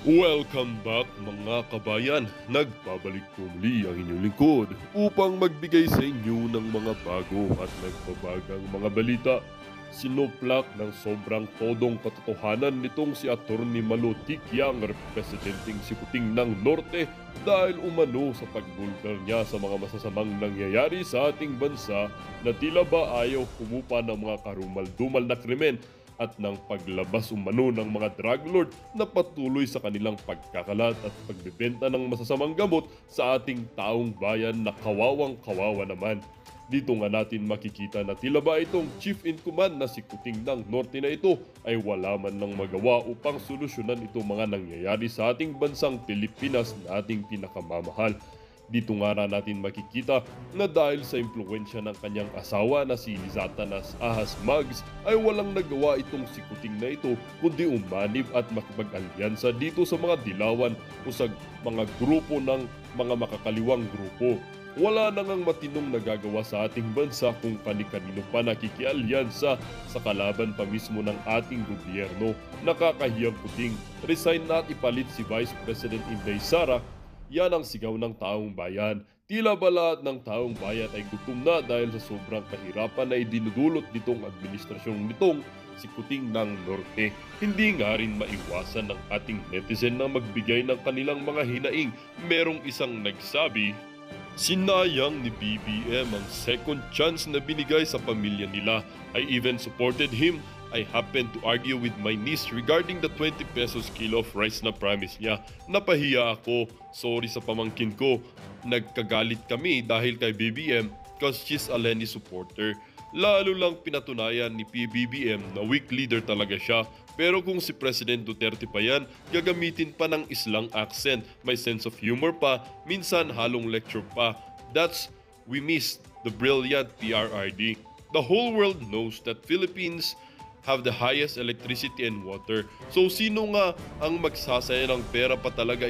Welcome back mga kabayan. Nagbabalik po muli ang inyong lingkod upang magbigay sa inyo ng mga bago at nagbabagang mga balita. Sinuplak ng sobrang todong katotohanan nitong si Atty. Malo Tikyang, representing si Kuting ng Norte dahil umano sa pagbulgar niya sa mga masasamang nangyayari sa ating bansa na tila ba ayaw humupa ng mga karumal-dumal na krimen at ng paglabas umano ng mga drug lord na patuloy sa kanilang pagkakalat at pagbebenta ng masasamang gamot sa ating taong bayan na kawawang kawawa naman. Dito nga natin makikita na tila ba itong chief in command na si Kuting ng Norte na ito ay wala man lang magawa upang solusyonan itong mga nangyayari sa ating bansang Pilipinas na ating pinakamamahal. Dito nga natin makikita na dahil sa impluensya ng kanyang asawa na si Lizatanas Ahas Mags ay walang nagawa itong si Kuting na ito kundi umanib at makipag-alyansa dito sa mga dilawan o sa mga grupo ng mga makakaliwang grupo. Wala na ngang matinong nagagawa sa ating bansa kung kani-kanino pa nakikialyansa sa kalaban pa mismo ng ating gobyerno. Nakakahiyang Kuting, resign na at ipalit si Vice President Inday Sara. Yan ang sigaw ng taong bayan. Tila ba lahat ng taong bayan ay gutom na dahil sa sobrang kahirapan na idinudulot nitong administrasyong nitong si Kuting ng Norte. Hindi nga rin maiwasan ng ating netizen na magbigay ng kanilang mga hinaing. Merong isang nagsabi, sinayang ni BBM ang second chance na binigay sa pamilya nila. I even supported him. I happened to argue with my niece regarding the 20 pesos kilo of rice na promise niya. Napahiya ako. Sorry sa pamangkin ko. Nagkagalit kami dahil kay BBM cause she's a Lenny supporter. Lalo lang pinatunayan ni PBBM na weak leader talaga siya. Pero kung si President Duterte pa yan, gagamitin pa ng islang accent, may sense of humor pa, minsan halong lecture pa. That's we missed the brilliant PRRD. The whole world knows that Philippines have the highest electricity and water. So sino nga ang magsasaya ng pera pa talaga